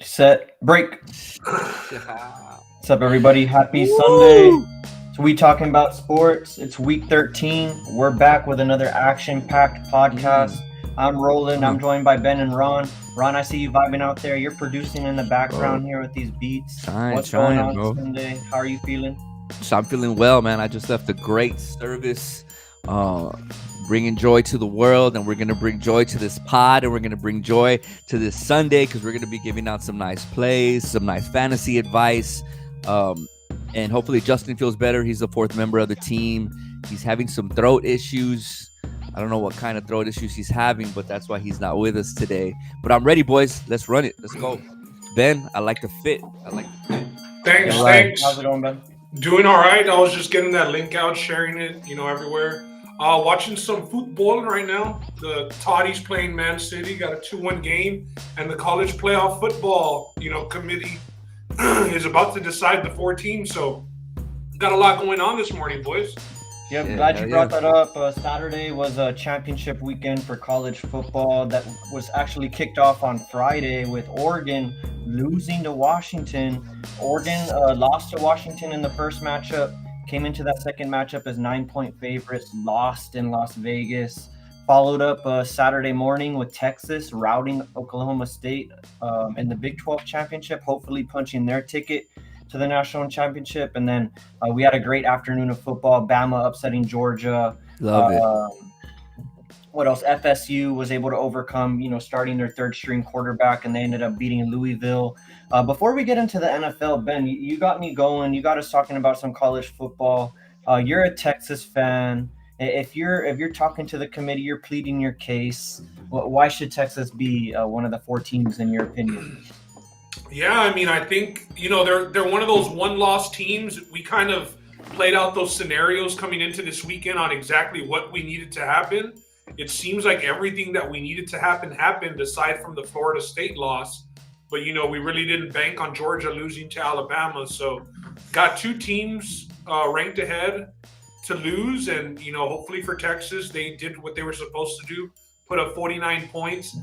set, break. What's up, everybody? Happy Sunday. Woo! So we talking about sports. It's week 13. We're back with another action-packed podcast. Mm, I'm Roland. I'm mm. joined by Ben and Ron. Ron, I see you vibing out there. You're producing in the Bro, background here with these beats. What's going trying, on bro. Sunday? How are you feeling? So I'm feeling well, man. I just left a great service, uh, bringing joy to the world, and we're gonna bring joy to this pod, and we're gonna bring joy to this Sunday because we're gonna be giving out some nice plays, some nice fantasy advice, um, and hopefully Justin feels better. He's the fourth member of the team. He's having some throat issues. I don't know what kind of throat issues he's having, but that's why he's not with us today. But I'm ready, boys. Let's run it. Let's go. Ben, I like the fit. I like the fit. All Thanks, right. How's thanks. it going, Ben? Doing all right. I was just getting that link out, sharing it, everywhere. Watching some football right now. The Toddies playing Man City, got a 2-1 game, and the college playoff football, committee is about to decide the 4 teams. So, got a lot going on this morning, boys. Yep, Yeah, glad you hell brought yeah. that up. Saturday was a championship weekend for college football that was actually kicked off on Friday with Oregon losing to Washington. Oregon lost to Washington in the first matchup, came into that second matchup as 9-point favorites, lost in Las Vegas. Followed up Saturday morning with Texas routing Oklahoma State in the Big 12 championship, hopefully punching their ticket to the national championship. And then we had a great afternoon of football. Bama upsetting Georgia. Love it. Uh, what else? FSU was able to overcome, starting their third string quarterback, and they ended up beating Louisville. Before we get into the NFL, Ben, you got me going. You got us talking about some college football. You're a Texas fan. If you're talking to the committee, you're pleading your case. Why should Texas be one of the 4 teams in your opinion? Yeah, I mean, I think they're one of those one-loss teams. We kind of played out those scenarios coming into this weekend on exactly what we needed to happen. It seems like everything that we needed to happen happened, aside from the Florida State loss. But we really didn't bank on Georgia losing to Alabama. So, got two teams ranked ahead to lose, and hopefully for Texas, they did what they were supposed to do, put up 49 points.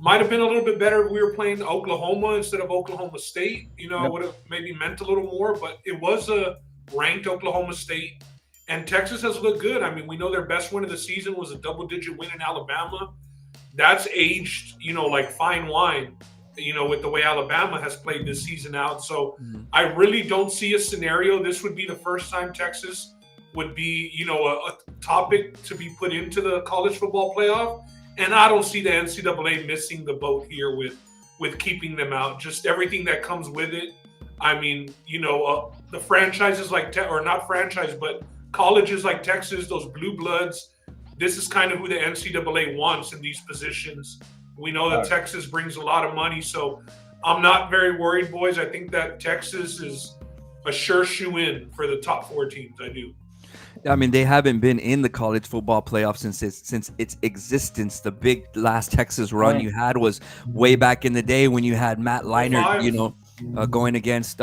Might have been a little bit better if we were playing Oklahoma instead of Oklahoma State. It Yep. would have maybe meant a little more, but it was a ranked Oklahoma State. And Texas has looked good. I mean, we know their best win of the season was a double-digit win in Alabama. That's aged, like fine wine, with the way Alabama has played this season out. So Mhm. I really don't see a scenario. This would be the first time Texas would be, a topic to be put into the college football playoff. And I don't see the NCAA missing the boat here with keeping them out. Just everything that comes with it. I mean, the franchises like or not franchise, but colleges like Texas, those blue bloods. This is kind of who the NCAA wants in these positions. We know that Texas brings a lot of money, so I'm not very worried, boys. I think that Texas is a sure shoe in for the top 4 teams. I do. I mean, they haven't been in the college football playoff since its existence. The big last Texas run Right. you had was way back in the day when you had Matt Leinart, 05. going against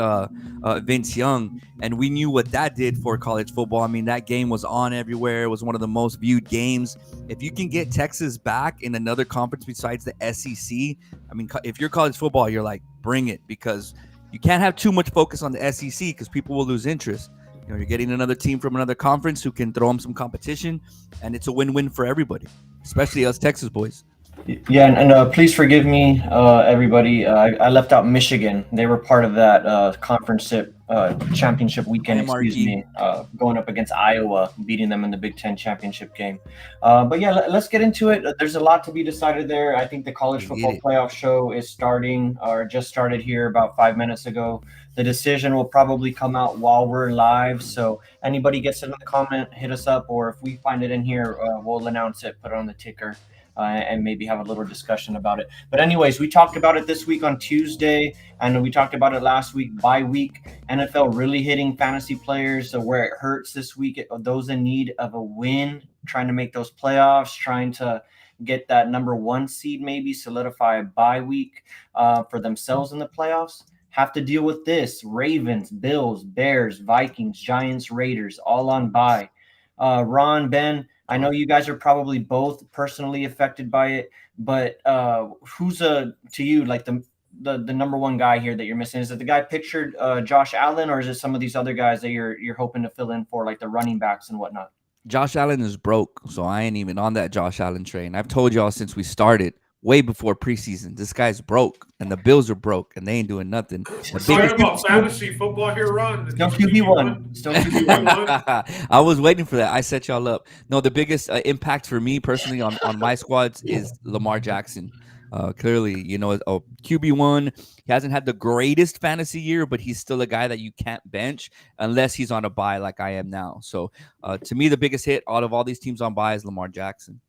Vince Young, and we knew what that did for college football. I mean, that game was on everywhere. It was one of the most viewed games. If you can get Texas back in another conference besides the SEC, I mean, if you're college football, you're like, bring it, because you can't have too much focus on the SEC because people will lose interest. You're getting another team from another conference who can throw them some competition, and it's a win-win for everybody, especially us Texas boys. Yeah, and please forgive me, everybody. I left out Michigan. They were part of that championship weekend. Hey, Excuse Marky. me, going up against Iowa, beating them in the Big Ten championship game. But yeah, let's get into it. There's a lot to be decided there. I think the college Let's get football it. playoff show is starting, or just started here about 5 minutes ago. The decision will probably come out while we're live. So anybody gets it in the comment, hit us up, or if we find it in here, we'll announce it, put it on the ticker and maybe have a little discussion about it. But anyways, we talked about it this week on Tuesday, and we talked about it last week. Bye week, NFL really hitting fantasy players. So where it hurts this week, those in need of a win, trying to make those playoffs, trying to get that number 1 seed, maybe solidify a bye week for themselves in the playoffs. Have to deal with this: Ravens, Bills, Bears, Vikings, Giants, Raiders, all on bye. Ron, Ben, I know you guys are probably both personally affected by it, but who's to you like the number one guy here that you're missing? Is it the guy pictured, Josh Allen, or is it some of these other guys that you're hoping to fill in for, like the running backs and whatnot? Josh Allen is broke, so I ain't even on that Josh Allen train. I've told y'all since we started, way before preseason, this guy's broke, and the Bills are broke, and they ain't doing nothing. We're The talking biggest about fantasy football here, Ron. Still QB1. Still QB1. I was waiting for that. I set y'all up. No, the biggest impact for me personally on my squads is Lamar Jackson. Clearly, you know, a QB1. He hasn't had the greatest fantasy year, but he's still a guy that you can't bench unless he's on a bye like I am now. So, to me, the biggest hit out of all these teams on bye is Lamar Jackson.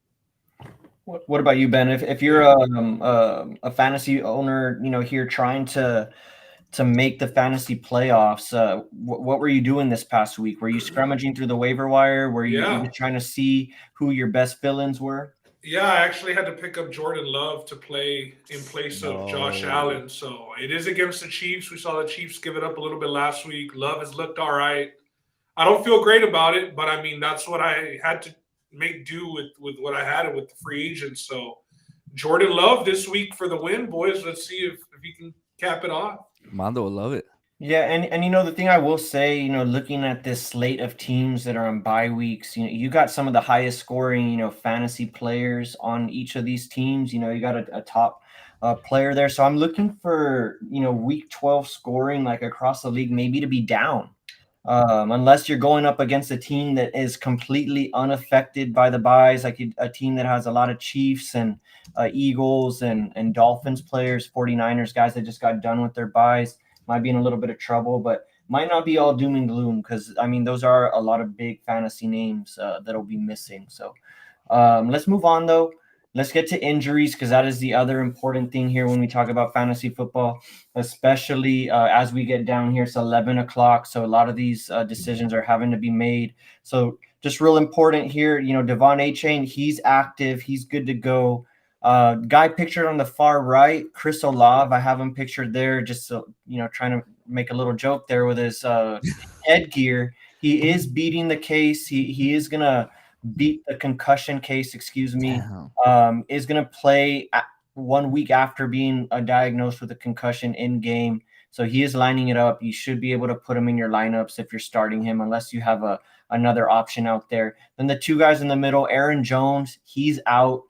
What about you, Ben? If you're a fantasy owner, you know, here trying to make the fantasy playoffs, what were you doing this past week? Were you scrummaging through the waiver wire? Were you just trying to see who your best fill-ins were? Yeah, I actually had to pick up Jordan Love to play in place of Josh Allen. So it is against the Chiefs. We saw the Chiefs give it up a little bit last week. Love has looked all right. I don't feel great about it, but I mean, that's what I had to make do with what I had with the free agents. So Jordan Love this week for the win, boys. Let's see if he can cap it off. Mondo will love it. Yeah, and you know, the thing I will say, you know, looking at this slate of teams that are on bye weeks, you know, you got some of the highest scoring, you know, fantasy players on each of these teams. You know, you got a top player there. So I'm looking for, you know, week 12 scoring like across the league, maybe to be down. Unless you're going up against a team that is completely unaffected by the buys, like a team that has a lot of Chiefs and Eagles and Dolphins players, 49ers, guys that just got done with their buys, might be in a little bit of trouble, but might not be all doom and gloom, because, I mean, those are a lot of big fantasy names that'll be missing. So let's move on, though. Let's get to injuries, because that is the other important thing here when we talk about fantasy football, especially as we get down here. It's 11 o'clock, so a lot of these decisions are having to be made. So just real important here, you know, Devon A-Chain, he's active. He's good to go. Guy pictured on the far right, Chris Olave, I have him pictured there, just so, you know, trying to make a little joke there with his headgear. He is beating the case. He is going to beat the concussion case, excuse me, is going to play 1 week after being diagnosed with a concussion in game. So he is lining it up. You should be able to put him in your lineups if you're starting him, unless you have another option out there. Then the two guys in the middle, Aaron Jones, he's out.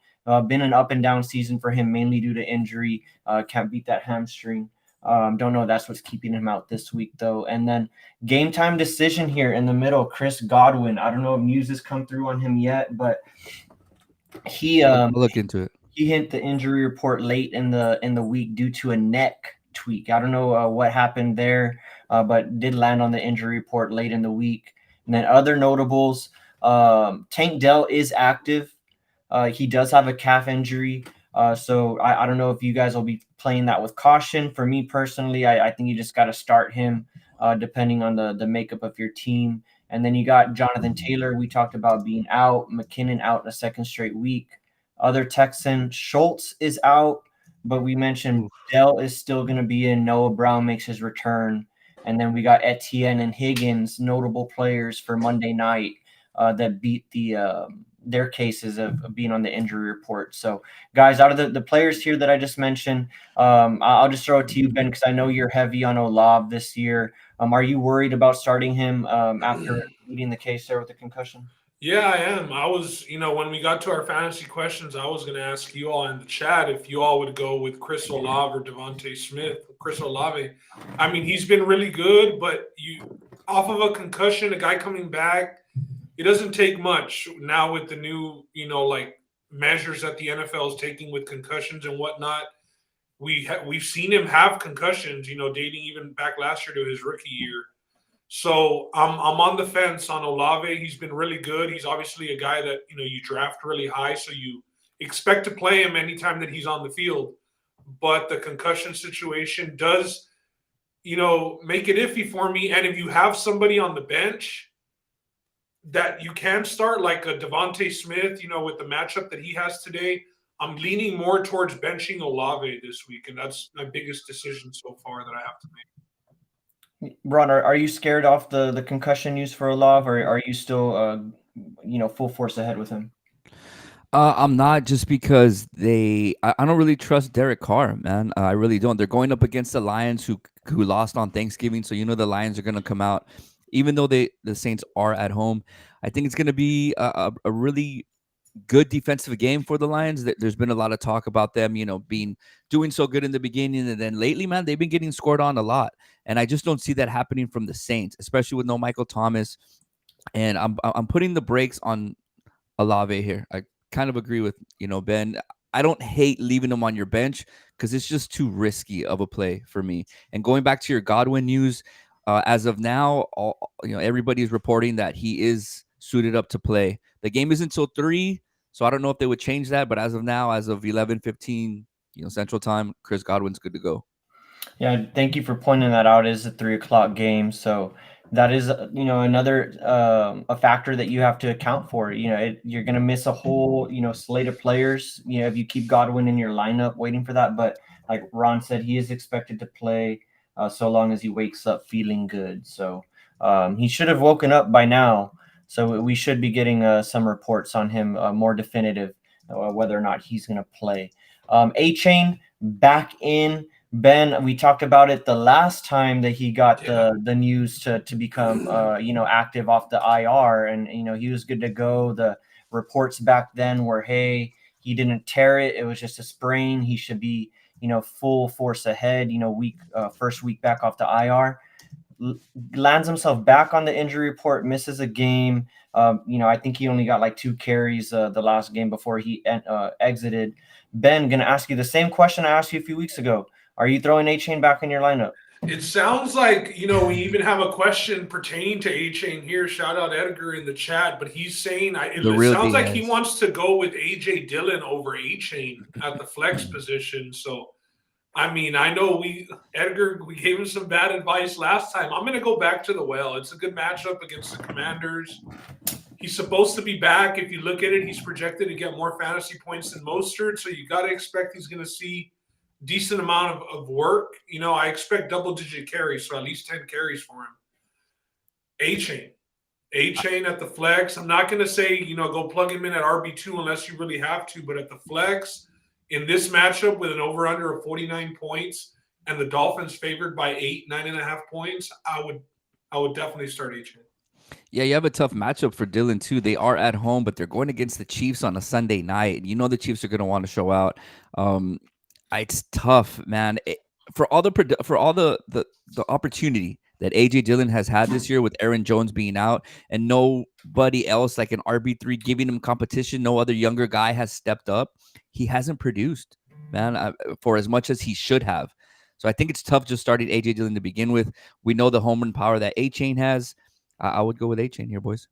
Been an up and down season for him, mainly due to injury. Can't beat that hamstring. Don't know. That's what's keeping him out this week, though. And then game time decision here in the middle, Chris Godwin. I don't know if news has come through on him yet, but I'll look into it. He hit the injury report late in the week due to a neck tweak. I don't know what happened there, but did land on the injury report late in the week. And then other notables, Tank Dell is active. He does have a calf injury. So I don't know if you guys will be playing that with caution. For me personally, I think you just got to start him depending on the makeup of your team. And then you got Jonathan Taylor. We talked about being out. McKinnon out in a second straight week. Other Texan, Schultz is out, but we mentioned Dell is still going to be in. Noah Brown makes his return. And then we got Etienne and Higgins, notable players for Monday night that beat their cases of being on the injury report. So, guys, out of the players here that I just mentioned, I'll just throw it to you, Ben, because I know you're heavy on Olave this year. Are you worried about starting him after beating the case there with the concussion? Yeah, I am. I was, you know, when we got to our fantasy questions, I was going to ask you all in the chat if you all would go with Chris Olave or Devontae Smith. Chris Olave, I mean, he's been really good, but off of a concussion, a guy coming back, it doesn't take much now with the new, you know, like measures that the NFL is taking with concussions and whatnot. We've seen him have concussions, you know, dating even back last year to his rookie year. So I'm on the fence on Olave. He's been really good. He's obviously a guy that, you know, you draft really high, so you expect to play him anytime that he's on the field. But the concussion situation does, you know, make it iffy for me. And if you have somebody on the bench that you can start, like a Devontae Smith, you know, with the matchup that he has today, I'm leaning more towards benching Olave this week, and that's my biggest decision so far that I have to make. Ron, are you scared off the concussion news for Olave, or are you still, you know, full force ahead with him? I'm not, just because I don't really trust Derek Carr, man. I really don't. They're going up against the Lions who lost on Thanksgiving, so the Lions are going to come out, even though the Saints are at home. I think it's going to be a really good defensive game for the Lions. There's been a lot of talk about them, being doing so good in the beginning, and then lately, man, they've been getting scored on a lot, and I just don't see that happening from the Saints, especially with no Michael Thomas. And I'm putting the brakes on Olave here. I kind of agree with Ben. I don't hate leaving him on your bench because it's just too risky of a play for me. And going back to your Godwin news, as of now, everybody's reporting that he is suited up to play. The game is until 3, so I don't know if they would change that. But as of now, as of 11:15, Central Time, Chris Godwin's good to go. Yeah, thank you for pointing that out. It is a 3 o'clock game, so that is another a factor that you have to account for. You're going to miss a whole slate of players. If you keep Godwin in your lineup waiting for that, but like Ron said, he is expected to play so long as he wakes up feeling good. So he should have woken up by now. So we should be getting some reports on him more definitive whether or not he's going to play. A Chain back in. Ben, we talked about it the last time that he got the news to become active off the IR, and he was good to go. The reports back then were, hey, he didn't tear it; it was just a sprain. He should be full force ahead. First week back off the IR, lands himself back on the injury report, misses a game. I think he only got like 2 carries the last game before he exited. Ben, gonna ask you the same question I asked you a few weeks ago. Are you throwing A-Chain back in your lineup? It sounds like, we even have a question pertaining to A-Chain here. Shout out Edgar in the chat, but he's saying it sounds like he wants to go with A.J. Dillon over A-Chain at the flex position. So, I know Edgar, we gave him some bad advice last time. I'm going to go back to the well. It's a good matchup against the Commanders. He's supposed to be back. If you look at it, he's projected to get more fantasy points than Mostert, so you got to expect he's going to see decent amount of work. I expect double-digit carries, so at least 10 carries for him. A-Chain at the flex. I'm not going to say, go plug him in at RB2 unless you really have to, but at the flex, in this matchup with an over-under of 49 points and the Dolphins favored by 9.5 points, I would definitely start A-Chain. Yeah, you have a tough matchup for Dillon too. They are at home, but they're going against the Chiefs on a Sunday night. The Chiefs are going to want to show out. It's tough, man. For all the opportunity that AJ Dillon has had this year with Aaron Jones being out and nobody else like an RB3 giving him competition, no other younger guy has stepped up. He hasn't produced, man, for as much as he should have. So I think it's tough just starting AJ Dillon to begin with. We know the home run power that A-Chain has. I would go with A-Chain here, boys.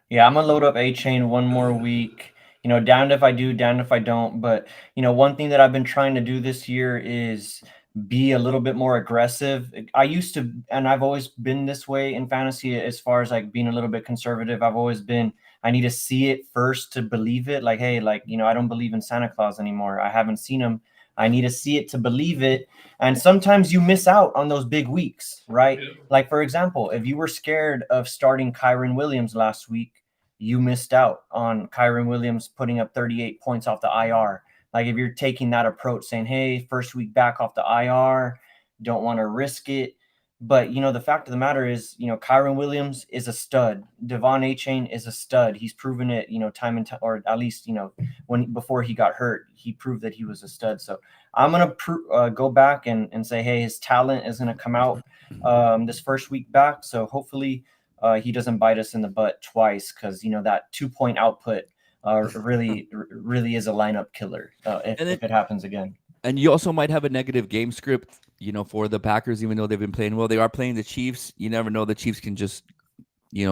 Yeah, I'm gonna load up A-Chain one more week. Damned if I do, damned if I don't. But one thing that I've been trying to do this year is be a little bit more aggressive. I used to, and I've always been this way in fantasy as far as like being a little bit conservative. I've always been, I need to see it first to believe it. Like, hey, I don't believe in Santa Claus anymore. I haven't seen him. I need to see it to believe it. And sometimes you miss out on those big weeks, right? Yeah. Like, for example, if you were scared of starting Kyren Williams last week, you missed out on Kyren Williams putting up 38 points off the IR. Like, if you're taking that approach saying, hey, first week back off the IR, don't want to risk it. But, the fact of the matter is, Kyren Williams is a stud. Devon A-Chain is a stud. He's proven it, time and time, or at least, before he got hurt, he proved that he was a stud. So I'm going to go back and say, hey, his talent is going to come out this first week back. So hopefully he doesn't bite us in the butt twice, because, that 2-point output really is a lineup killer if it happens again. And you also might have a negative game script, for the Packers, even though they've been playing well. They are playing the Chiefs. You never know. The Chiefs can just,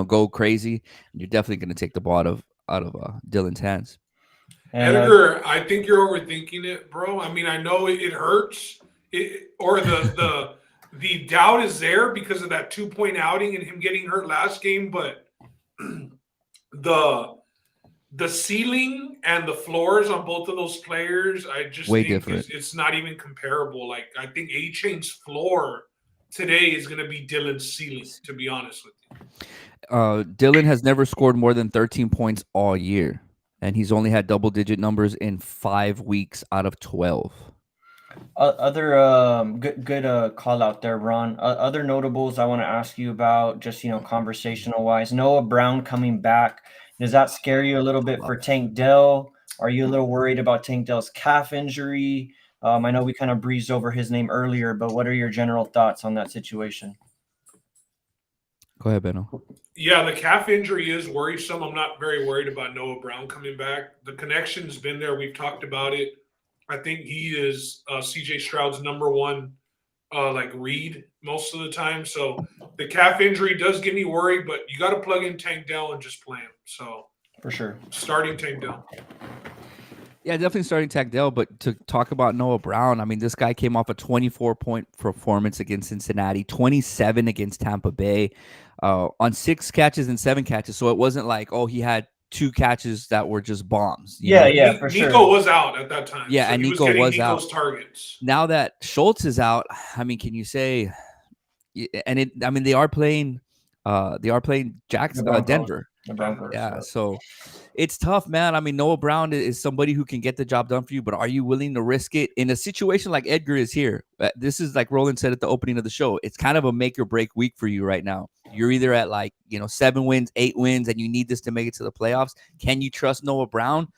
go crazy. And you're definitely going to take the ball out of Dillon's hands. And, Edgar, I think you're overthinking it, bro. I know it hurts, or the doubt is there because of that 2-point outing and him getting hurt last game, but the ceiling and the floors on both of those players, I just think it's not even comparable. Like, I think A-Chain's floor today is going to be Dillon's ceiling, to be honest with you. Dillon has never scored more than 13 points all year. and he's only had double-digit numbers in 5 weeks out of 12. Other good call out there, Ron. Other notables I want to ask you about, just conversational wise. Noah Brown coming back. Does that scare you a little bit for Tank Dell? Are you a little worried about Tank Dell's calf injury? I know we kind of breezed over his name earlier, but what are your general thoughts on that situation? Go ahead, Benno. Yeah, the calf injury is worrisome. I'm not very worried about Noah Brown coming back. The connection's been there. We've talked about it. I think he is CJ Stroud's number one read most of the time. So the calf injury does get me worried, but you got to plug in Tank Dell and just play him. So for sure, starting Tank Dell. Yeah, definitely starting Tank Dell. But to talk about Noah Brown, I mean, this guy came off a 24-point performance against Cincinnati, 27 against Tampa Bay, on 6 catches and 7 catches. So it wasn't like, oh, he had 2 catches that were just bombs. Yeah, for sure. Nico was out at that time. Yeah, so and he Nico was was Nico's out. Targets. Now that Schultz is out, I mean, can you say? And they are playing Denver. The Broncos. Yeah, so it's tough, man. I mean, Noah Brown is somebody who can get the job done for you, but are you willing to risk it in a situation like Edgar is here? This is like Roland said at the opening of the show. It's kind of a make or break week for you right now. You're either at 7 wins, 8 wins, and you need this to make it to the playoffs. Can you trust Noah Brown?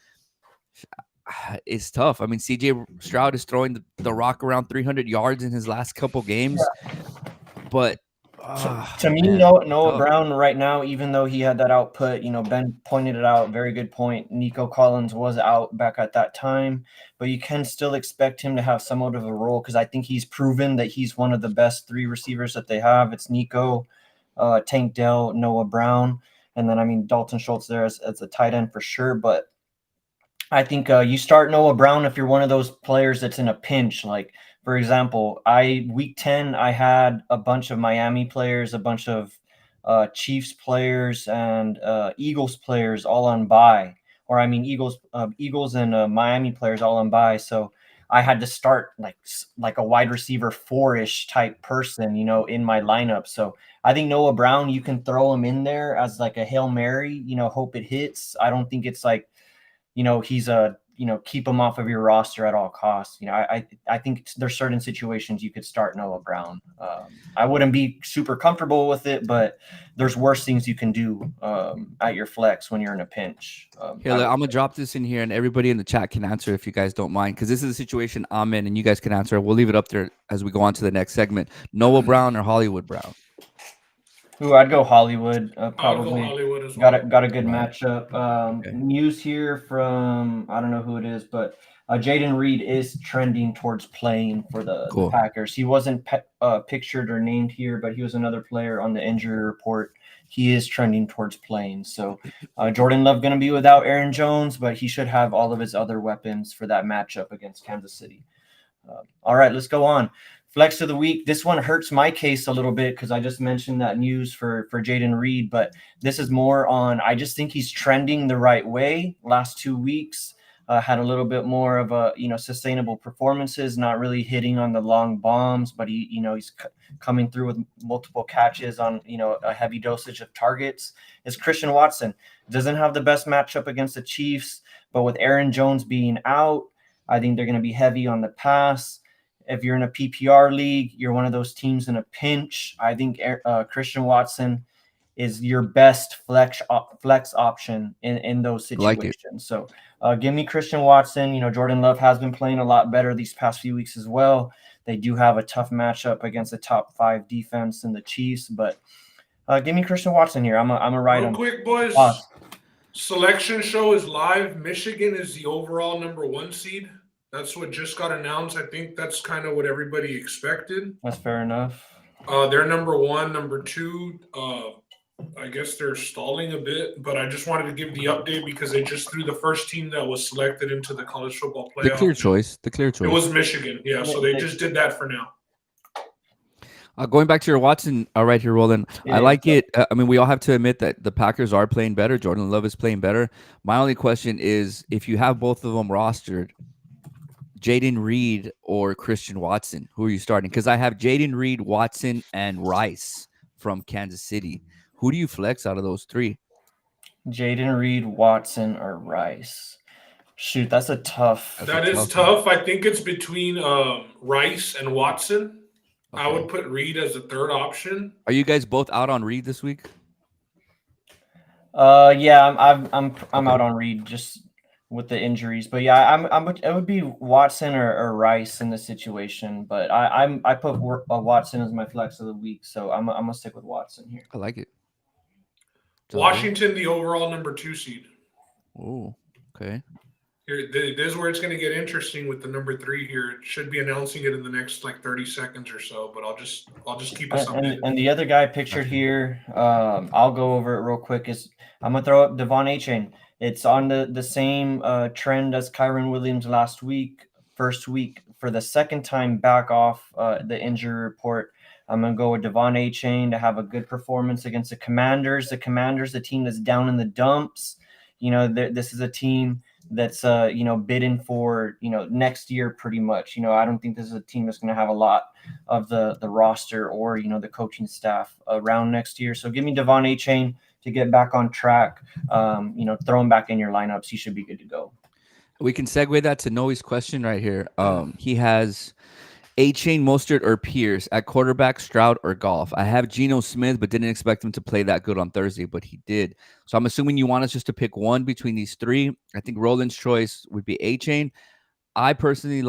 It's tough. I mean, CJ Stroud is throwing the rock around 300 yards in his last couple games, but to me, Noah Brown right now, even though he had that output, Ben pointed it out, very good point. Nico Collins was out back at that time, but you can still expect him to have somewhat of a role because I think he's proven that he's one of the best 3 receivers that they have. It's Nico, Tank Dell, Noah Brown, and then Dalton Schultz there as a tight end for sure. But I think you start Noah Brown if you're one of those players that's in a pinch. Like, for example, week 10, I had a bunch of Miami players, a bunch of Chiefs players, and Eagles players all on bye. Or Eagles and Miami players all on bye. So I had to start like a wide receiver 4-ish type person, in my lineup. So I think Noah Brown, you can throw him in there as like a Hail Mary, hope it hits. I don't think it's like, he's keep him off of your roster at all costs. I think there's certain situations you could start Noah Brown. I wouldn't be super comfortable with it, but there's worse things you can do at your flex when you're in a pinch. Here, I'm going to drop this in here, and everybody in the chat can answer if you guys don't mind, because this is a situation I'm in, and you guys can answer. We'll leave it up there as we go on to the next segment. Noah Brown or Hollywood Brown? Ooh, I'd go Hollywood. Probably I'll go Hollywood as well. Got a good matchup. Okay. News here from I don't know who it is, but Jaden Reed is trending towards playing for the Packers. He wasn't pictured or named here, but he was another player on the injury report. He is trending towards playing. So Jordan Love going to be without Aaron Jones, but he should have all of his other weapons for that matchup against Kansas City. All right, let's go on. Flex of the week. This one hurts my case a little bit because I just mentioned that news for Jaden Reed, but this is more on, I just think he's trending the right way. Last 2 weeks had a little bit more of a, sustainable performances, not really hitting on the long bombs, but he's coming through with multiple catches on, a heavy dosage of targets. It's Christian Watson. Doesn't have the best matchup against the Chiefs, but with Aaron Jones being out, I think they're going to be heavy on the pass. If you're in a PPR league, you're one of those teams in a pinch, I think Christian Watson is your best flex option in those situations. So give me Christian Watson. Jordan Love has been playing a lot better these past few weeks as well. They do have a tough matchup against the top 5 defense in the Chiefs, but give me Christian Watson here. I'm a ride on. Real quick, boys. Selection show is live. Michigan is the overall number 1 seed. That's what just got announced. I think that's kind of what everybody expected. That's fair enough. They're number 1, number 2. I guess they're stalling a bit, but I just wanted to give the update because they just threw the first team that was selected into the college football playoff. The clear choice. It was Michigan. Yeah, so they just did that for now. Going back to your Watson right here, Roland, I like it. We all have to admit that the Packers are playing better. Jordan Love is playing better. My only question is, if you have both of them rostered, Jaden Reed or Christian Watson, who are you starting? Because I have Jaden Reed, Watson, and Rice from Kansas City. Who do you flex out of those 3? Jaden Reed, Watson, or Rice. Shoot, that's a tough. That's a That is tough one. tough. I think it's between Rice and Watson. I Okay. would put Reed as the third option. Are you guys both out on Reed this week? Yeah, I'm Okay. out on Reed just with the injuries, but yeah, it would be Watson or Rice in the situation, but I put Watson as my flex of the week, so I'm gonna stick with Watson here. I like it. Sounds good. Washington, the overall number 2 seed. Oh, okay. Here, this is where it's going to get interesting with the number 3 here. It should be announcing it in the next 30 seconds or so, but I'll just keep us updated. And the other guy pictured here, I'll go over it real quick. I'm gonna throw up Devon Achane. It's on the same trend as Kyron Williams last week. First week for the second time back off the injury report. I'm gonna go with Devon Achane to have a good performance against the Commanders. The Commanders, the team that's down in the dumps. This is a team that's bidding for next year pretty much. I don't think this is a team that's going to have a lot of the roster or the coaching staff around next year. So give me Devon Achane to get back on track. Throw him back in your lineups. He should be good to go. We can segue that to Noe's question right here. He has Achane, Mostert, or Pierce at quarterback, Stroud, or Goff. I have Geno Smith, but didn't expect him to play that good on Thursday, but he did. So I'm assuming you want us just to pick one between these three. I think Roland's choice would be Achane. I personally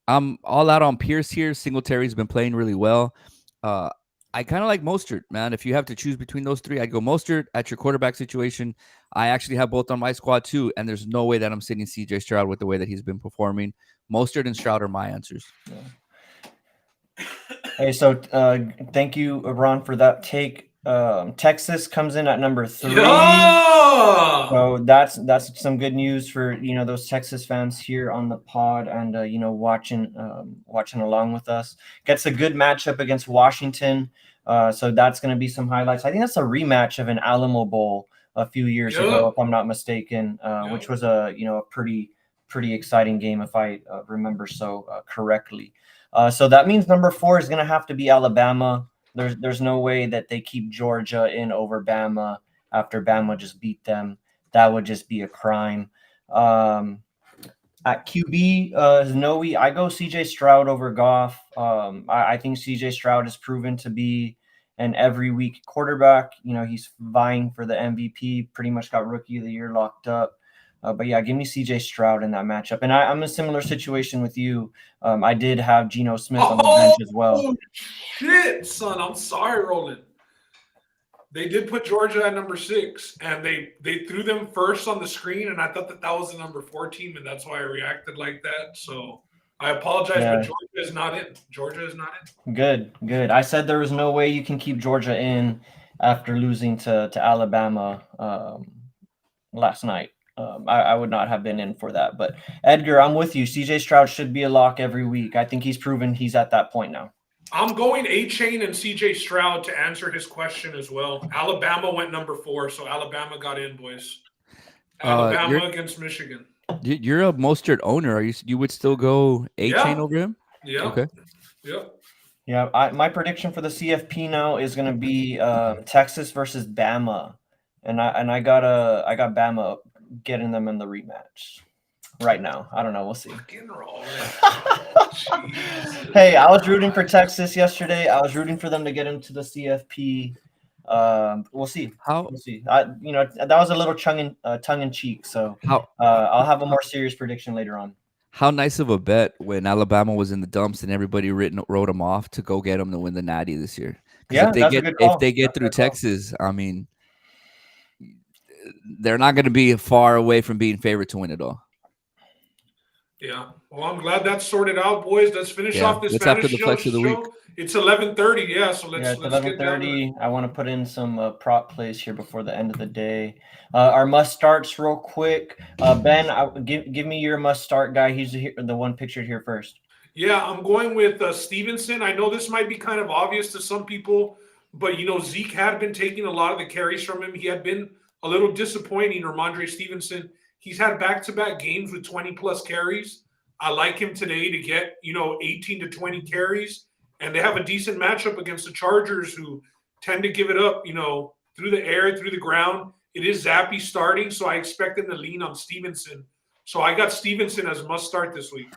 I'm all out on Pierce here. Singletary's been playing really well. I kind of like Mostert, man. If you have to choose between those three, I'd go Mostert at your quarterback situation. I actually have both on my squad too, and there's no way that I'm sitting CJ Stroud with the way that he's been performing. Mostert and Stroud are my answers. Yeah. Hey, so thank you, Ron, for that take. Texas comes in at number 3. Yeah! So that's some good news for those Texas fans here on the pod and watching along with us. Gets a good matchup against Washington. So that's going to be some highlights. I think that's a rematch of an Alamo Bowl a few years ago, if I'm not mistaken, which was a pretty exciting game if I remember so correctly. So that means number 4 is going to have to be Alabama. There's no way that they keep Georgia in over Bama after Bama just beat them. That would just be a crime. At QB, Noe, I go CJ Stroud over Goff. I think CJ Stroud has proven to be an every week quarterback. He's vying for the MVP, pretty much got rookie of the year locked up. But yeah, give me CJ Stroud in that matchup. And I'm in a similar situation with you. I did have Geno Smith on the bench as well. Oh, shit, son. I'm sorry, Roland. They did put Georgia at number 6, and they threw them first on the screen, and I thought that was the number 4 team, and that's why I reacted like that. So I apologize, but Georgia is not in. Georgia is not in. Good. I said there was no way you can keep Georgia in after losing to Alabama last night. I would not have been in for that. But Edgar, I'm with you. CJ Stroud should be a lock every week. I think he's proven he's at that point now. I'm going Achane and CJ Stroud to answer his question as well. Alabama went number 4, so Alabama got in, boys. Alabama against Michigan. You're a Mostert owner. You would still go Achane over him? Yeah. Okay. Yep. Yeah. My prediction for the CFP now is going to be Texas versus Bama, and I got Bama getting them in the rematch right now. I don't know. We'll see. Hey, I was rooting for Texas yesterday. I was rooting for them to get into the CFP. We'll see. We'll see. That was a little tongue in cheek. So I'll have a more serious prediction later on. How nice of a bet when Alabama was in the dumps and everybody wrote them off to go get them to win the Natty this year. Yeah, if they get through Texas, I mean, they're not going to be far away from being favorite to win it all. Yeah. Well, I'm glad that's sorted out, boys. Let's finish off this Spanish show. It's 11:30. Yeah, so let's 11:30. I want to put in some prop plays here before the end of the day. Our must starts real quick. Ben, give me your must start guy. He's the one pictured here first. Yeah, I'm going with Stevenson. I know this might be kind of obvious to some people, but Zeke had been taking a lot of the carries from him. He had been a little disappointing. Ramondre Stevenson, he's had back-to-back games with 20-plus carries. I like him today to get, 18 to 20 carries. And they have a decent matchup against the Chargers, who tend to give it up, through the air, through the ground. It is Zappy starting, so I expect him to lean on Stevenson. So I got Stevenson as must start this week.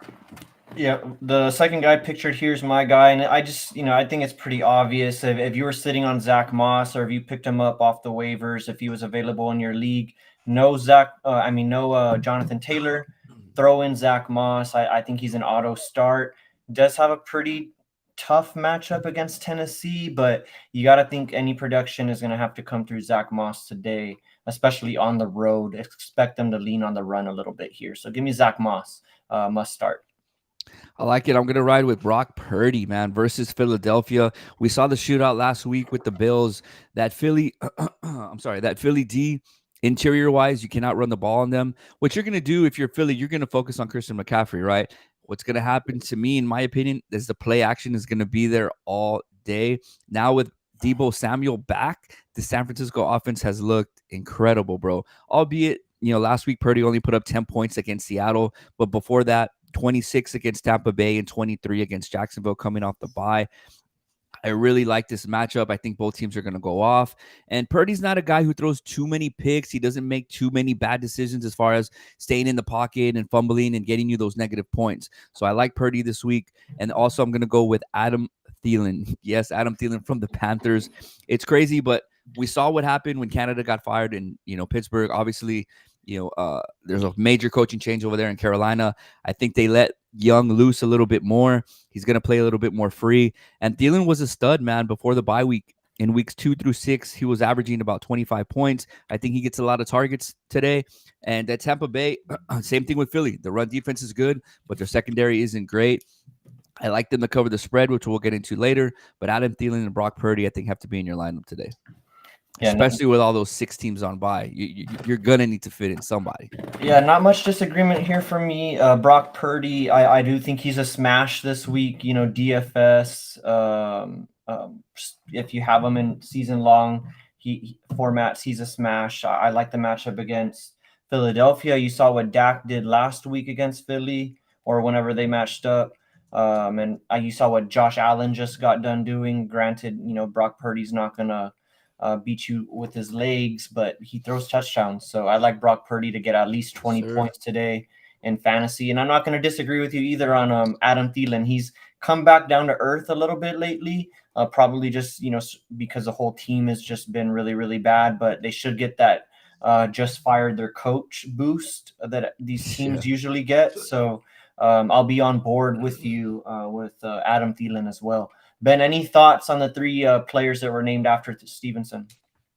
Yeah, the second guy pictured here is my guy, and I just, I think it's pretty obvious. If you were sitting on Zach Moss, or if you picked him up off the waivers, if he was available in your league, no Jonathan Taylor, throw in Zach Moss. I think he's an auto start. Does have a pretty tough matchup against Tennessee, but you got to think any production is going to have to come through Zach Moss today, especially on the road. Expect them to lean on the run a little bit here. So give me Zach Moss, must start. I like it. I'm going to ride with Brock Purdy, man, versus Philadelphia. We saw the shootout last week with the Bills. That Philly D, interior-wise, you cannot run the ball on them. What you're going to do if you're Philly, you're going to focus on Christian McCaffrey, right? What's going to happen to me, in my opinion, is the play action is going to be there all day. Now with Deebo Samuel back, the San Francisco offense has looked incredible, bro. Albeit, last week Purdy only put up 10 points against Seattle, but before that, 26 against Tampa Bay and 23 against Jacksonville coming off the bye. I really like this matchup. I think both teams are going to go off. And Purdy's not a guy who throws too many picks. He doesn't make too many bad decisions as far as staying in the pocket and fumbling and getting you those negative points. So I like Purdy this week. And also I'm going to go with Adam Thielen. Yes, Adam Thielen from the Panthers. It's crazy, but we saw what happened when Canada got fired in, Pittsburgh. Obviously, there's a major coaching change over there in Carolina. I think they let Young loose a little bit more. He's going to play a little bit more free. And Thielen was a stud, man, before the bye week. In weeks 2 through 6, he was averaging about 25 points. I think he gets a lot of targets today. And at Tampa Bay, same thing with Philly. The run defense is good, but their secondary isn't great. I like them to cover the spread, which we'll get into later. But Adam Thielen and Brock Purdy, I think, have to be in your lineup today. Yeah, especially with all those 6 teams on bye. You're going to need to fit in somebody. Yeah, not much disagreement here from me. Brock Purdy, I do think he's a smash this week. DFS, if you have him in season-long formats, he's a smash. I like the matchup against Philadelphia. You saw what Dak did last week against Philly or whenever they matched up. And you saw what Josh Allen just got done doing. Granted, Brock Purdy's not going to beat you with his legs, but he throws touchdowns. So I like Brock Purdy to get at least 20 points today in fantasy. And I'm not going to disagree with you either on Adam Thielen. He's come back down to earth a little bit lately, probably just, because the whole team has just been really, really bad, but they should get that just fired their coach boost that these teams usually get. So I'll be on board with you with Adam Thielen as well. Ben, any thoughts on the 3 players that were named after Stevenson?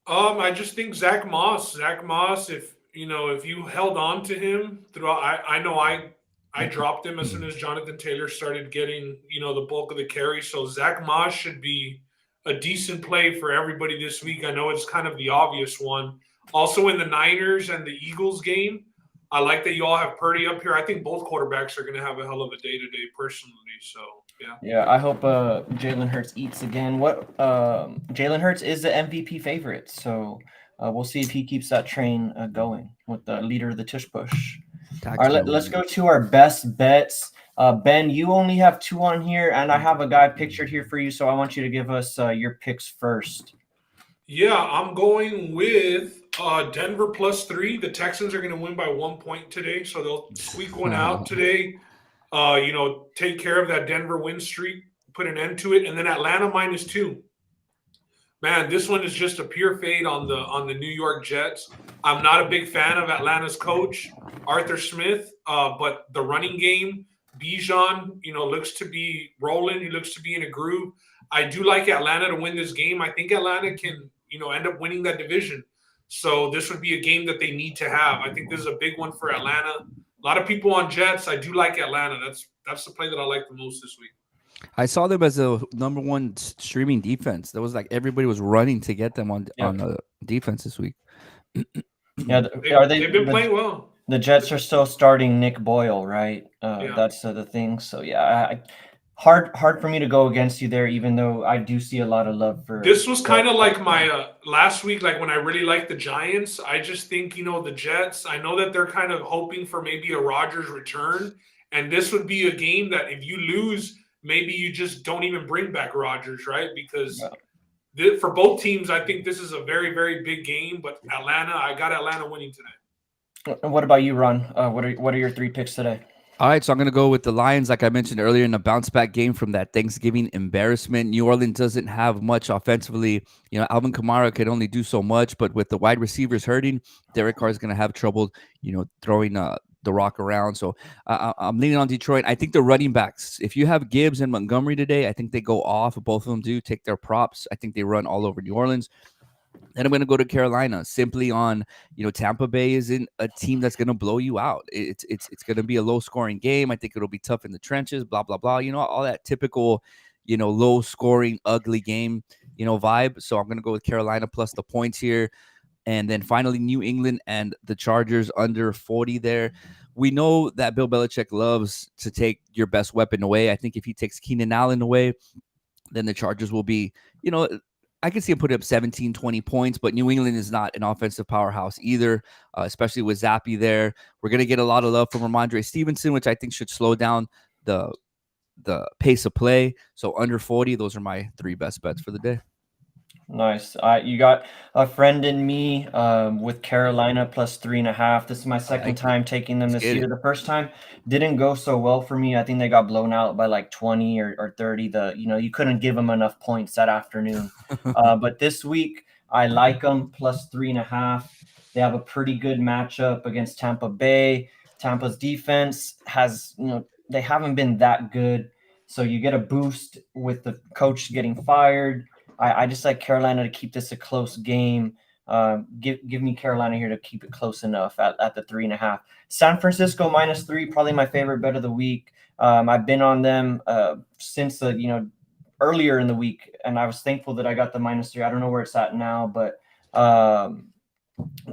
I just think Zach Moss, if you held on to him throughout, I know I dropped him as soon as Jonathan Taylor started getting, the bulk of the carry. So Zach Moss should be a decent play for everybody this week. I know it's kind of the obvious one. Also in the Niners and the Eagles game, I like that you all have Purdy up here. I think both quarterbacks are going to have a hell of a day today personally. So, yeah. Yeah, I hope Jalen Hurts eats again. Jalen Hurts is the MVP favorite, so we'll see if he keeps that train going with the leader of the tush push. All right, let's go to our best bets. Ben, you only have 2 on here, and I have a guy pictured here for you, so I want you to give us your picks first. Yeah, I'm going with Denver +3. The Texans are going to win by 1 point today, so they'll squeak one out today. Take care of that Denver win streak, put an end to it, and then Atlanta -2. Man, this one is just a pure fade on the New York Jets. I'm not a big fan of Atlanta's coach, Arthur Smith, but the running game, Bijan, looks to be rolling. He looks to be in a groove. I do like Atlanta to win this game. I think Atlanta can, end up winning that division. So this would be a game that they need to have. I think this is a big one for Atlanta. A lot of people on Jets. I do like Atlanta. That's the play that I like the most this week. I saw them as a number 1 streaming defense. That was like everybody was running to get them on defense this week. Yeah, they've been playing well. The Jets are still starting Nick Boyle, right? That's the thing. So hard for me to go against you there, even though I do see a lot of love for. This was kind of like my last week, like when I really liked the Giants. I just think the Jets. I know that they're kind of hoping for maybe a Rodgers return, and this would be a game that if you lose, maybe you just don't even bring back Rodgers, right? Because For both teams, I think this is a very, very big game. But I got Atlanta winning tonight. And what about you, Ron? What are your 3 picks today? All right, so I'm going to go with the Lions, like I mentioned earlier, in a bounce-back game from that Thanksgiving embarrassment. New Orleans doesn't have much offensively. Alvin Kamara could only do so much, but with the wide receivers hurting, Derek Carr is going to have trouble, throwing the rock around. So I'm leaning on Detroit. I think the running backs, if you have Gibbs and Montgomery today, I think they go off. Both of them do take their props. I think they run all over New Orleans. Then I'm going to go to Carolina simply on, Tampa Bay isn't a team that's going to blow you out. It's going to be a low scoring game. I think it'll be tough in the trenches, blah, blah, blah. All that typical, low scoring, ugly game, vibe. So I'm going to go with Carolina plus the points here. And then finally, New England and the Chargers under 40 there. We know that Bill Belichick loves to take your best weapon away. I think if he takes Keenan Allen away, then the Chargers will be, I can see him putting up 17, 20 points, but New England is not an offensive powerhouse either, especially with Zappy there. We're going to get a lot of love from Ramondre Stevenson, which I think should slow down the pace of play. So under 40, those are my 3 best bets for the day. Nice. You got a friend in me with Carolina plus 3.5. This is my second time taking them this year. The first time didn't go so well for me. I think they got blown out by like 20 or 30. You couldn't give them enough points that afternoon. But this week, I like them plus 3.5. They have a pretty good matchup against Tampa Bay. Tampa's defense has, they haven't been that good. So you get a boost with the coach getting fired. I just like Carolina to keep this a close game. Give me Carolina here to keep it close enough at the 3.5. San Francisco -3, probably my favorite bet of the week. I've been on them since earlier in the week, and I was thankful that I got the -3. I don't know where it's at now, but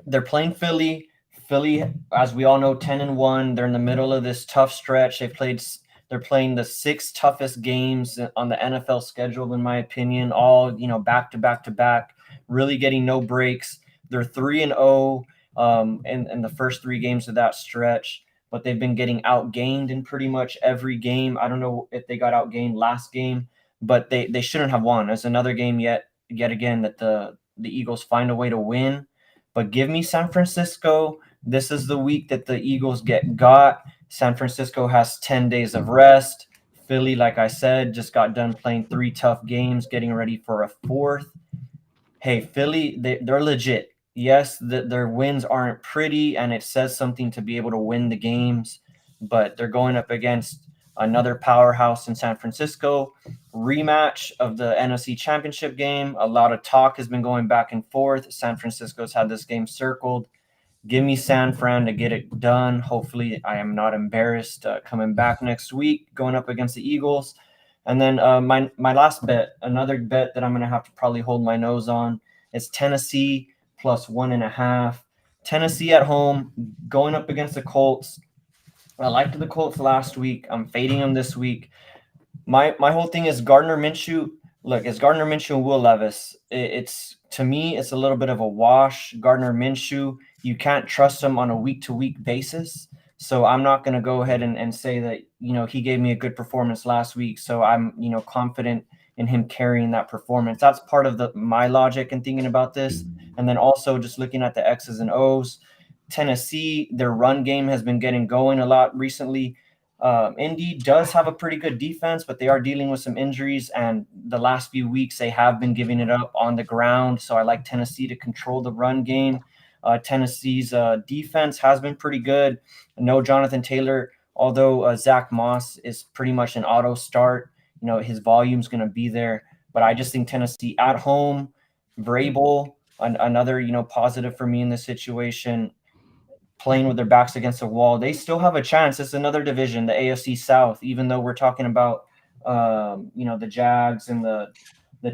they're playing Philly. Philly, as we all know, 10-1. They're in the middle of this tough stretch. They're playing the 6 toughest games on the NFL schedule, in my opinion, all, back to back to back, really getting no breaks. They're 3-0 in the first 3 games of that stretch, but they've been getting outgained in pretty much every game. I don't know if they got outgained last game, but they shouldn't have won. There's another game yet again that the Eagles find a way to win. But give me San Francisco. This is the week that the Eagles got. San Francisco has 10 days of rest. Philly, like I said, just got done playing 3 tough games, getting ready for a 4th. Hey, Philly, they're legit. Yes, their wins aren't pretty, and it says something to be able to win the games, but they're going up against another powerhouse in San Francisco. Rematch of the NFC Championship game. A lot of talk has been going back and forth. San Francisco's had this game circled. Give me San Fran to get it done. Hopefully, I am not embarrassed coming back next week, going up against the Eagles. And then my last bet, another bet that I'm going to have to probably hold my nose on, is Tennessee plus 1.5. Tennessee at home, going up against the Colts. I liked the Colts last week. I'm fading them this week. My whole thing is Gardner Minshew. Look, it's Gardner Minshew and Will Levis. To me, it's a little bit of a wash. Gardner Minshew, you can't trust him on a week-to-week basis. So I'm not going to go ahead and say that, he gave me a good performance last week. So I'm, confident in him carrying that performance. That's part of my logic in thinking about this. And then also just looking at the X's and O's. Tennessee, their run game has been getting going a lot recently. Indy does have a pretty good defense, but they are dealing with some injuries, and the last few weeks they have been giving it up on the ground. So I like Tennessee to control the run game. Tennessee's defense has been pretty good. No Jonathan Taylor, although Zach Moss is pretty much an auto start. His volume's going to be there, but I just think Tennessee at home, Vrabel, another positive for me in this situation. Playing with their backs against the wall, they still have a chance. It's another division, the AFC South, even though we're talking about the Jags and the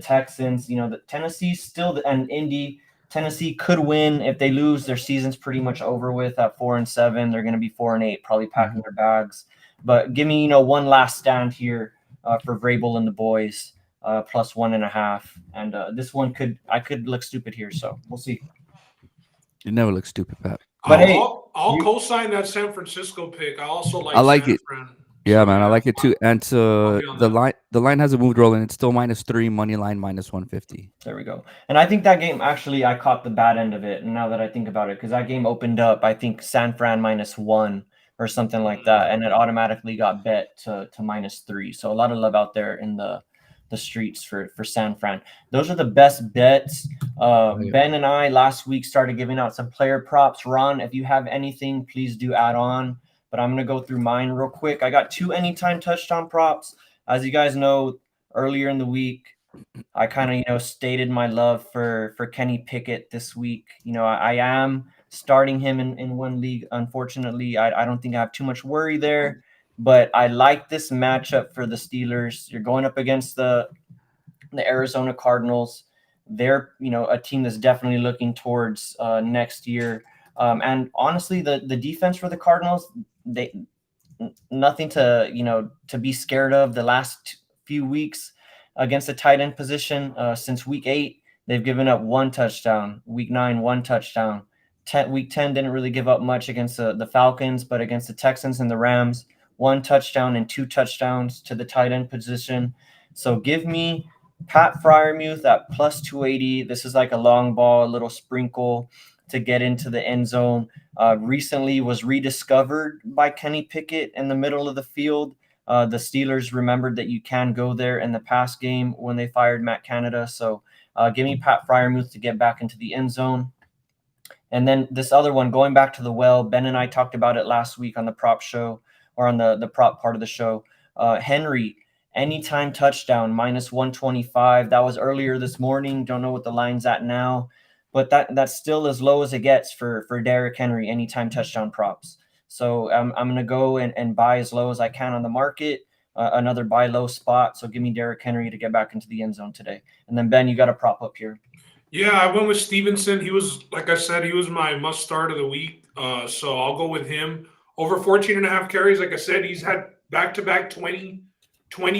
Texans. The Tennessee still, and Indy. Tennessee could win. If they lose, their season's pretty much over with at 4-7. They're going to be 4-8, probably packing their bags. But give me one last stand here for Vrabel and the boys, plus 1.5. And this one I could look stupid here, so we'll see. You never look stupid, Pat. But I'll co-sign that San Francisco pick. I also like San Fran. Yeah, So, man, I yeah, like it too. And I'll be on that. the line hasn't moved rolling. It's still -3, money line -150. There we go. And I think that game, actually, I caught the bad end of it. And now that I think about it, because that game opened up, I think San Fran -1 or something like that, and it automatically got bet to -3. So a lot of love out there in the streets for San Fran. Those are the best bets. Yeah. Ben and I last week started giving out some player props. Ron, if you have anything, please do add on. But I'm going to go through mine real quick. I got 2 anytime touchdown props. As you guys know, earlier in the week, I kind of, stated my love for Kenny Pickett this week. I am starting him in one league. Unfortunately, I don't think I have too much worry there, but I like this matchup for the Steelers. You're going up against the Arizona Cardinals. They're, a team that's definitely looking towards next year. And honestly, the defense for the Cardinals, nothing to be scared of. The last few weeks against the tight end position, since week 8, they've given up 1 touchdown. Week 9, 1 touchdown. Week 10 didn't really give up much against the Falcons, but against the Texans and the Rams, 1 touchdown and 2 touchdowns to the tight end position. So give me Pat Fryermuth at plus 280. This is like a long ball, a little sprinkle to get into the end zone. Recently was rediscovered by Kenny Pickett in the middle of the field. The Steelers remembered that you can go there in the past game when they fired Matt Canada. So give me Pat Fryermuth to get back into the end zone. And then this other one, going back to the well, Ben and I talked about it last week on the prop show, or on the prop part of the show. Henry, anytime touchdown, -125. That was earlier this morning. Don't know what the line's at now, but that's still as low as it gets for Derrick Henry, anytime touchdown props. So I'm going to go and buy as low as I can on the market, another buy low spot. So give me Derrick Henry to get back into the end zone today. And then, Ben, you got a prop up here. Yeah, I went with Stevenson. He was, like I said, he was my must start of the week. So I'll go with him. Over 14.5 carries. Like I said, he's had back-to-back 20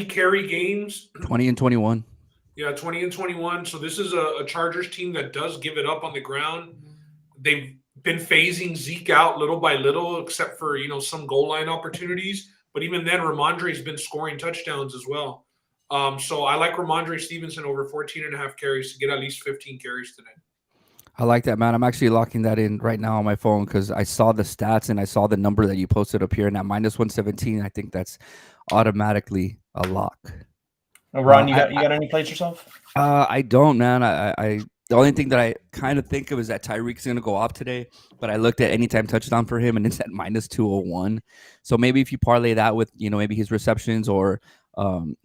carry games. 20 and 21. Yeah, 20 and 21. So this is a Chargers team that does give it up on the ground. They've been phasing Zeke out little by little, except for, some goal line opportunities. But even then, Ramondre's been scoring touchdowns as well. So I like Ramondre Stevenson over 14.5 carries to get at least 15 carries today. I like that, man. I'm actually locking that in right now on my phone because I saw the stats and I saw the number that you posted up here, and at -117, I think that's automatically a lock. Ron, you got any plays yourself? I don't, man. I the only thing that I kind of think of is that Tyreek's going to go off today, but I looked at anytime touchdown for him and it's at -201. So maybe if you parlay that with, maybe his receptions or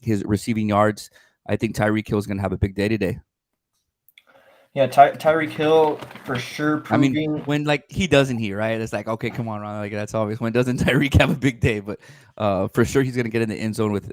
his receiving yards, I think Tyreek Hill is going to have a big day today. Yeah, Tyreek Hill for sure proving. I mean, when he doesn't hear, right? It's like, okay, come on, Ron. That's obvious. When doesn't Tyreek have a big day? But for sure, he's gonna get in the end zone with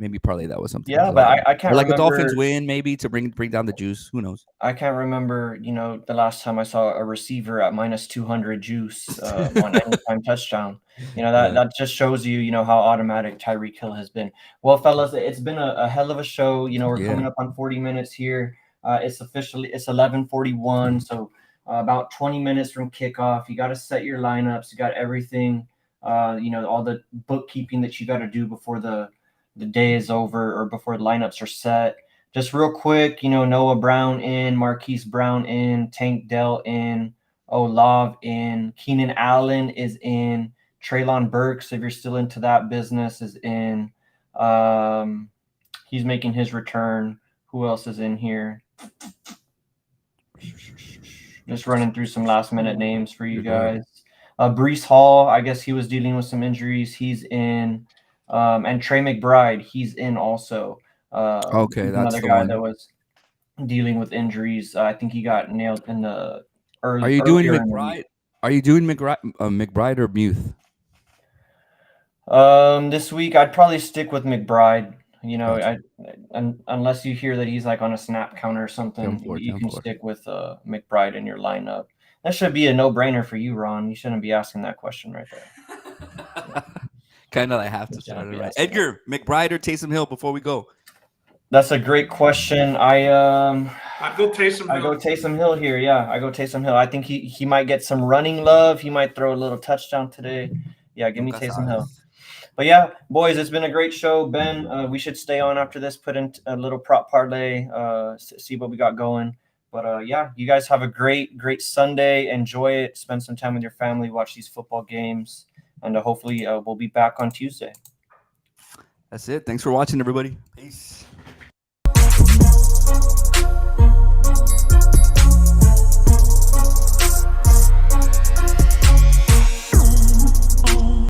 maybe parlay that with something. Yeah, but I can't. Or remember, a Dolphins win, maybe to bring down the juice. Who knows? I can't remember. The last time I saw a receiver at -200 juice on anytime touchdown. That just shows you, how automatic Tyreek Hill has been. Well, fellas, it's been a hell of a show. We're coming up on 40 minutes here. It's 11:41, so about 20 minutes from kickoff. You got to set your lineups. You got everything, all the bookkeeping that you got to do before the day is over or before the lineups are set. Just real quick, Noah Brown in, Marquise Brown in, Tank Dell in, Olave in, Keenan Allen is in, Treylon Burks, if you're still into that business, is in. He's making his return. Who else is in here? Just running through some last minute names for you guys. Breece Hall, I guess he was dealing with some injuries. He's in. And Trey McBride, he's in also. Okay, that's another guy that was dealing with injuries. I think he got nailed in the early. Are you doing McBride? Are you doing McBride or Muth? This week I'd probably stick with McBride. Unless you hear that he's on a snap counter or something, you can stick with McBride in your lineup. That should be a no-brainer for you, Ron. You shouldn't be asking that question right there. Kind of, I have to start it right. Edgar, McBride or Taysom Hill before we go? That's a great question. I go Taysom Hill. I go Taysom Hill here. Yeah, I go Taysom Hill. I think he might get some running love. He might throw a little touchdown today. Yeah, give me Taysom Hill. But yeah, boys, it's been a great show. Ben, we should stay on after this, put in a little prop parlay, see what we got going. But yeah, you guys have a great Sunday. Enjoy it. Spend some time with your family. Watch these football games, and hopefully we'll be back on Tuesday. That's it. Thanks for watching, everybody. Peace.